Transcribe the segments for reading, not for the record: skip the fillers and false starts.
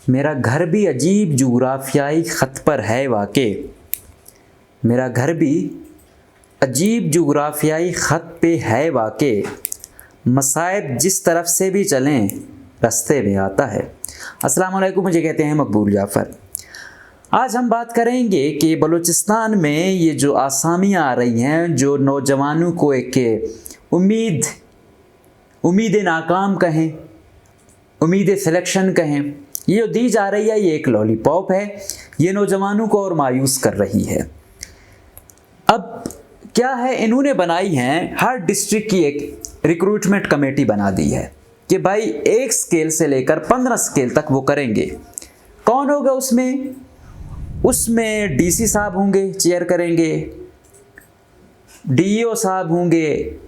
मेरा घर भी अजीब जुग्राफियाई ख़त पर है वाक़े। मेरा घर भी अजीब जुग्राफियाई ख़त पे है वाक़े। मसाइब जिस तरफ से भी चलें रास्ते में आता है। अस्सलाम वालेकुम, मुझे कहते हैं मकबूल जाफ़र। आज हम बात करेंगे कि बलूचिस्तान में ये जो आसामियाँ आ रही हैं, जो नौजवानों को एक उम्मीद नाकाम कहें, उम्मीद सिलेक्शन कहें, ये जो दी जा रही है ये एक लॉलीपॉप है। ये नौजवानों को और मायूस कर रही है। अब क्या है, इन्होंने बनाई हैं हर डिस्ट्रिक्ट की एक रिक्रूटमेंट कमेटी बना दी है कि भाई 1 स्केल से लेकर 15 स्केल तक वो करेंगे। कौन होगा उसमें? उसमें डीसी साहब होंगे, चेयर करेंगे, डीईओ साहब होंगे,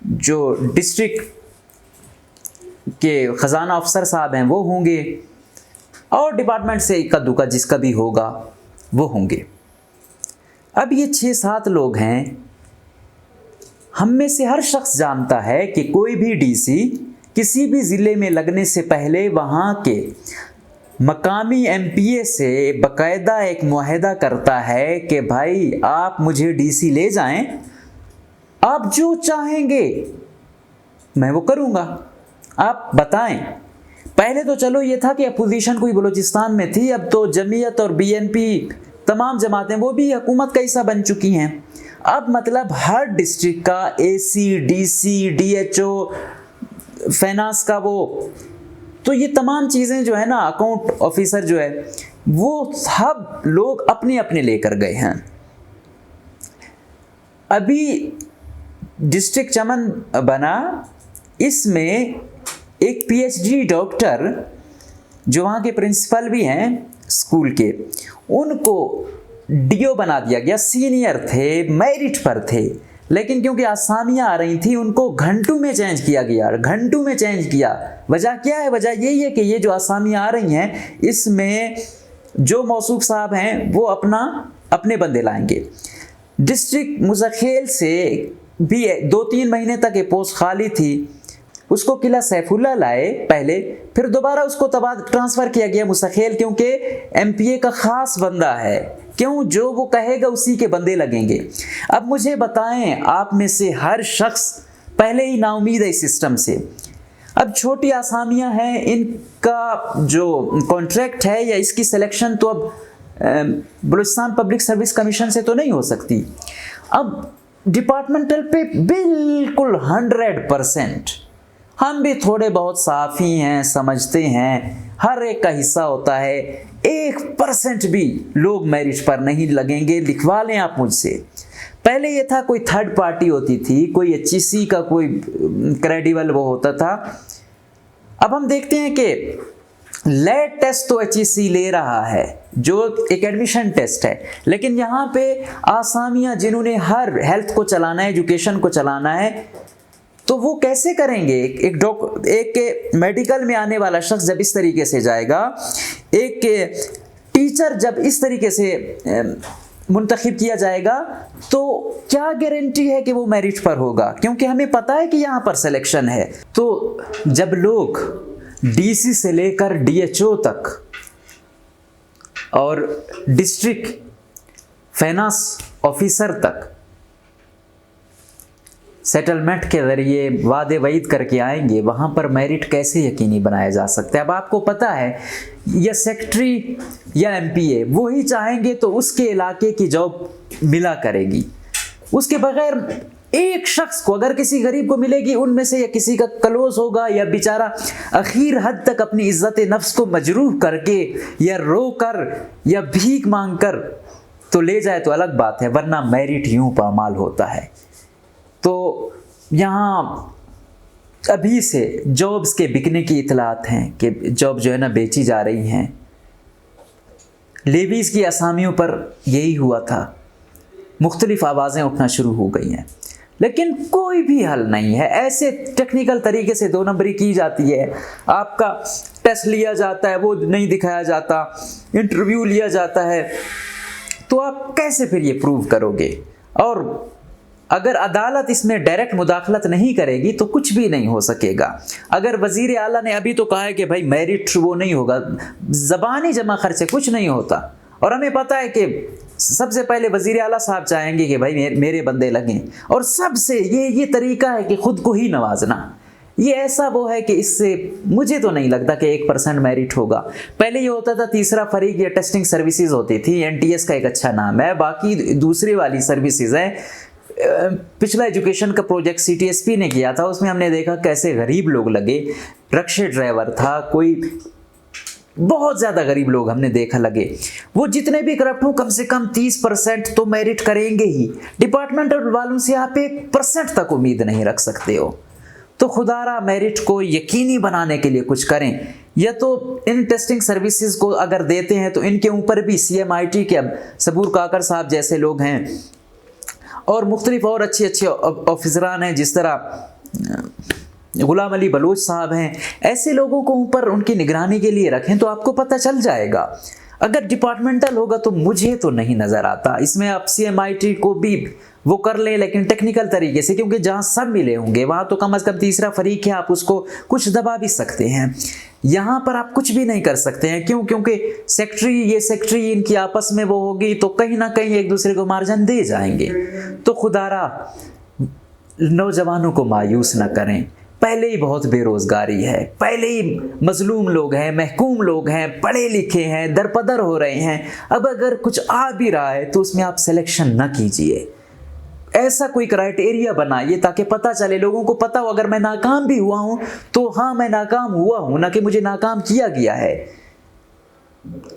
जो डिस्ट्रिक्ट के ख़जाना अफसर साहब हैं वो होंगे, और डिपार्टमेंट से इक्का दुक्का जिसका भी होगा वो होंगे। अब ये 6-7 लोग हैं। हम में से हर शख्स जानता है कि कोई भी डीसी किसी भी ज़िले में लगने से पहले वहाँ के मकामी एमपीए से बाकायदा एक मुआहदा करता है कि भाई आप मुझे डीसी ले जाएं, आप जो चाहेंगे मैं वो करूँगा, आप बताएं। पहले तो चलो ये था कि अपोजिशन कोई बलूचिस्तान में थी, अब तो जमीयत और बीएनपी तमाम जमातें वो भी हुकूमत का हिस्सा बन चुकी हैं। अब मतलब हर डिस्ट्रिक्ट का एसी, डीसी, डीएचओ, फाइनेंस का वो, तो ये तमाम चीज़ें जो है ना, अकाउंट ऑफिसर जो है, वो सब लोग अपने अपने लेकर गए हैं। अभी डिस्ट्रिक्ट चमन बना, इसमें एक पीएचडी डॉक्टर जो वहाँ के प्रिंसिपल भी हैं स्कूल के, उनको डीओ बना दिया गया। सीनियर थे, मेरिट पर थे, लेकिन क्योंकि आसामियाँ आ रही थी उनको घंटों में चेंज किया गया, घंटों में चेंज किया। वजह क्या है? वजह यही है कि ये जो आसामियाँ आ रही हैं इसमें जो मौसूफ साहब हैं वो अपने बंदे लाएंगे। डिस्ट्रिक्ट मुज़क्खेल से भी 2-3 महीने तक ये पोस्ट खाली थी, उसको किला सैफुल्ला लाए पहले, फिर दोबारा उसको ट्रांसफ़र किया गया मुस्तखेल, क्योंकि एमपीए का ख़ास बंदा है। क्यों? जो वो कहेगा उसी के बंदे लगेंगे। अब मुझे बताएं, आप में से हर शख्स पहले ही नाउमीद है इस सिस्टम से। अब छोटी आसामियां हैं, इनका जो कॉन्ट्रैक्ट है या इसकी सिलेक्शन तो अब बलूचिस्तान पब्लिक सर्विस कमीशन से तो नहीं हो सकती। अब डिपार्टमेंटल पे बिल्कुल 100%। हम भी थोड़े बहुत साफ़ी हैं, समझते हैं, हर एक का हिस्सा होता है। 1% भी लोग मेरिट पर नहीं लगेंगे, लिखवा लें आप मुझसे। पहले ये था कोई थर्ड पार्टी होती थी, कोई एचईसी का कोई क्रेडिबल वो होता था। अब हम देखते हैं कि लेट टेस्ट तो एचईसी ले रहा है, जो एक एडमिशन टेस्ट है, लेकिन यहाँ पे आसामियाँ जिन्होंने हर हेल्थ को चलाना है, एजुकेशन को चलाना है, तो वो कैसे करेंगे? एक मेडिकल में आने वाला शख्स जब इस तरीके से जाएगा, एक टीचर जब इस तरीके से मुंतखब किया जाएगा, तो क्या गारंटी है कि वो मेरिट पर होगा? क्योंकि हमें पता है कि यहाँ पर सिलेक्शन है। तो जब लोग डीसी से लेकर डीएचओ तक और डिस्ट्रिक्ट फाइनेंस ऑफिसर तक सेटलमेंट के ज़रिए वादे वईद करके आएंगे, वहाँ पर मेरिट कैसे यकीनी बनाया जा सकता है? अब आपको पता है, या सेक्रेटरी या एमपीए वही चाहेंगे तो उसके इलाके की जॉब मिला करेगी। उसके बगैर एक शख्स को, अगर किसी गरीब को मिलेगी, उनमें से या किसी का क्लोज होगा या बेचारा आखिर हद तक अपनी इज्जत नफ्स को मजरूह करके या रो कर या भीख मांग कर तो ले जाए तो अलग बात है, वरना मेरिट यूं पामाल होता है। तो यहाँ अभी से जॉब्स के बिकने की इतलात हैं कि जॉब जो है ना बेची जा रही हैं। लेवीज़ की असामियों पर यही हुआ था, मुख्तलिफ आवाज़ें उठना शुरू हो गई हैं, लेकिन कोई भी हल नहीं है। ऐसे टेक्निकल तरीके से 2 नंबरी की जाती है, आपका टेस्ट लिया जाता है, वो नहीं दिखाया जाता, इंटरव्यू लिया जाता है, तो आप कैसे फिर ये प्रूव करोगे? और अगर अदालत इसमें डायरेक्ट मुदाखलत नहीं करेगी तो कुछ भी नहीं हो सकेगा। अगर वजीर आला ने अभी तो कहा है कि भाई मेरिट वो नहीं होगा, ज़बानी जमा खर्च से कुछ नहीं होता, और हमें पता है कि सबसे पहले वजीर आला साहब चाहेंगे कि भाई मेरे बंदे लगें, और सबसे ये तरीका है कि खुद को ही नवाजना। ये ऐसा वो है कि इससे मुझे तो नहीं लगता कि 1% मेरिट होगा। पहले ये होता था तीसरा फरीक, ये टेस्टिंग सर्विसेज होती थी, NTS का एक अच्छा नाम है, बाकी दूसरी वाली सर्विसेज हैं। पिछला एजुकेशन का प्रोजेक्ट CTSP ने किया था, उसमें हमने देखा कैसे गरीब लोग लगे। रिक्शा ड्राइवर था, कोई बहुत ज़्यादा गरीब लोग हमने देखा लगे। वो जितने भी करप्ट हों कम से कम 30% तो मेरिट करेंगे ही। डिपार्टमेंटल वालों से आप 1% तक उम्मीद नहीं रख सकते हो। तो खुदारा मेरिट को यकीनी बनाने के लिए कुछ करें, या तो इन टेस्टिंग सर्विसेज को अगर देते हैं तो इनके ऊपर भी CMIT के अब सबूर काकर साहब जैसे लोग हैं, और मुख्तलिफ और अच्छे ऑफिसरान हैं, जिस तरह गुलाम अली बलोच साहब हैं, ऐसे लोगों को ऊपर उनकी निगरानी के लिए रखें तो आपको पता चल जाएगा। अगर डिपार्टमेंटल होगा तो मुझे तो नहीं नज़र आता। इसमें आप CMIT को भी वो कर लें, लेकिन टेक्निकल तरीके से, क्योंकि जहाँ सब मिले होंगे वहाँ तो कम से कम तीसरा फरीक है, आप उसको कुछ दबा भी सकते हैं। यहाँ पर आप कुछ भी नहीं कर सकते हैं। क्यों? क्योंकि ये सेक्रेटरी इनकी आपस में वो होगी तो कहीं ना कहीं एक दूसरे को मार्जिन दे जाएंगे। तो खुदारा नौजवानों को मायूस ना करें। पहले ही बहुत बेरोजगारी है, पहले ही मजलूम लोग हैं, महकूम लोग हैं, पढ़े लिखे हैं, दरपदर हो रहे हैं। अब अगर कुछ आ भी रहा है तो उसमें आप सिलेक्शन ना कीजिए। ऐसा कोई क्राइटेरिया बनाइए ताकि पता चले, लोगों को पता हो अगर मैं नाकाम भी हुआ हूं तो हाँ मैं नाकाम हुआ हूं, ना कि मुझे नाकाम किया गया है।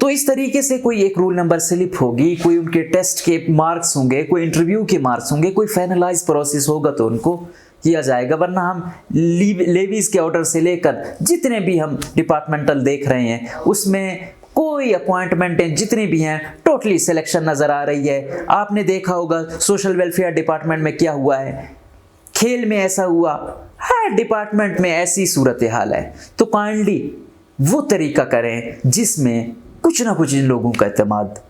तो इस तरीके से कोई एक रूल नंबर स्लिप होगी, कोई उनके टेस्ट के मार्क्स होंगे, कोई इंटरव्यू के मार्क्स होंगे, कोई फाइनलाइज प्रोसेस होगा तो उनको किया जाएगा। वरना हम लेवीज के ऑर्डर से लेकर जितने भी हम डिपार्टमेंटल देख रहे हैं उसमें कोई अपॉइंटमेंट जितनी भी हैं टोटली सिलेक्शन नज़र आ रही है। आपने देखा होगा सोशल वेलफेयर डिपार्टमेंट में क्या हुआ है, खेल में ऐसा हुआ, हर डिपार्टमेंट में ऐसी सूरत हाल है। तो काइंडली वो तरीका करें जिसमें कुछ ना कुछ इन लोगों का एतमाद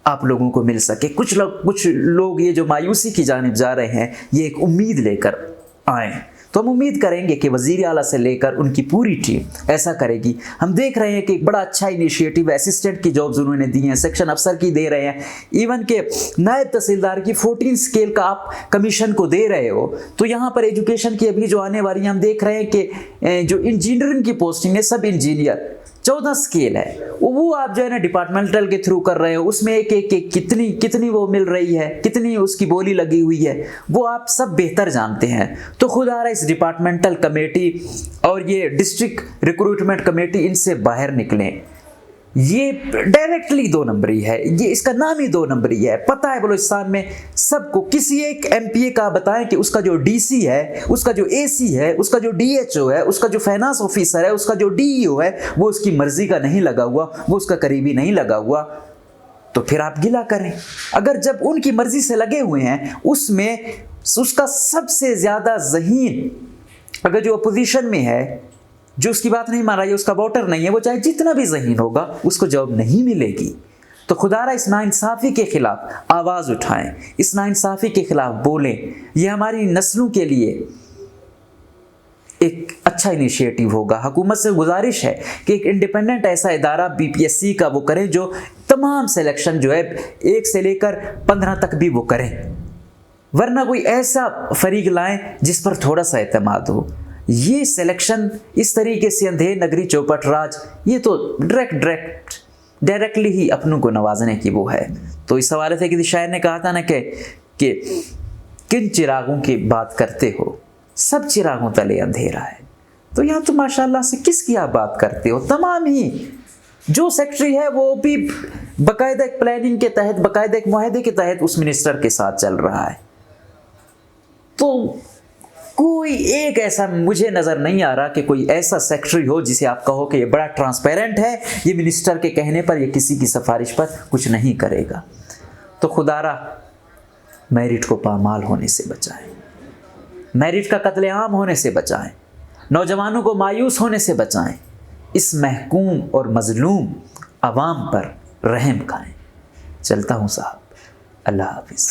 आप लोगों को मिल सके। कुछ लोग ये जो मायूसी की जानिब जा रहे हैं ये एक उम्मीद लेकर आए, तो हम उम्मीद करेंगे कि वज़ीर आला से लेकर उनकी पूरी टीम ऐसा करेगी। हम देख रहे हैं कि एक बड़ा अच्छा इनिशिएटिव असिस्टेंट की जॉब्स उन्होंने दी हैं, सेक्शन अफसर की दे रहे हैं, इवन के नायब तहसीलदार की 14 स्केल का आप कमीशन को दे रहे हो। तो यहाँ पर एजुकेशन की अभी जो आने वाली हम देख रहे हैं कि जो इंजीनियरिंग की पोस्टिंग है, सब इंजीनियर 14 स्केल है, वो आप जो है ना डिपार्टमेंटल के थ्रू कर रहे हो। उसमें एक कितनी वो मिल रही है, कितनी उसकी बोली लगी हुई है, वो आप सब बेहतर जानते हैं। तो खुदारा इस डिपार्टमेंटल कमेटी और ये डिस्ट्रिक्ट रिक्रूटमेंट कमेटी इनसे बाहर निकलें। ये डायरेक्टली 2 नंबरी है, ये इसका नाम ही 2 नंबरी है। पता है बलूचिस्तान में सबको, किसी एक MPA का बताएं कि उसका जो DC है, उसका जो AC है, उसका जो DHO है, उसका जो फाइनेंस ऑफिसर है, उसका जो DEO है, वो उसकी मर्जी का नहीं लगा हुआ, वो उसका करीबी नहीं लगा हुआ, तो फिर आप गिला करें। अगर जब उनकी मर्जी से लगे हुए हैं उसमें उसका सबसे ज्यादा ज़हीन अगर जो अपोजिशन में है, जो उसकी बात नहीं मान रहा है, उसका वोटर नहीं है, वो चाहे जितना भी ज़हीन होगा उसको जॉब नहीं मिलेगी। तो खुदारा इस नाइंसाफ़ी के खिलाफ आवाज़ उठाएं, इस नाइंसाफ़ी के खिलाफ बोलें। ये हमारी नस्लों के लिए एक अच्छा इनिशिएटिव होगा। हुकूमत से गुजारिश है कि एक इंडिपेंडेंट ऐसा इदारा BPSC का वो करें जो तमाम सिलेक्शन जो है 1 से लेकर 15 तक भी वो करें, वरना कोई ऐसा फरीक लाएं जिस पर थोड़ा सा एतमाद हो। ये सिलेक्शन इस तरीके से अंधेर नगरी चौपट राज, ये तो डायरेक्टली ही अपनों को नवाजने की वो है। तो इस हवाले से किसी शायर ने कहा था ना कि किन चिरागों की बात करते हो, सब चिरागों तले अंधेरा है। तो यहाँ तो माशाल्लाह से किसकी आप बात करते हो, तमाम ही जो सेक्रेटरी है वो भी बाकायदा एक प्लानिंग के तहत, बाकायदा एक मुआहदे के तहत उस मिनिस्टर के साथ चल रहा है। तो कोई एक ऐसा मुझे नज़र नहीं आ रहा कि कोई ऐसा सेक्रेटरी हो जिसे आप कहो कि ये बड़ा ट्रांसपेरेंट है, ये मिनिस्टर के कहने पर, ये किसी की सिफारिश पर कुछ नहीं करेगा। तो खुदारा मेरिट को पामाल होने से बचाएं, मेरिट का कत्लेआम होने से बचाएं, नौजवानों को मायूस होने से बचाएं, इस महकूम और मजलूम अवाम पर रहम खाएं। चलता हूँ साहब, अल्लाह हाफिज़।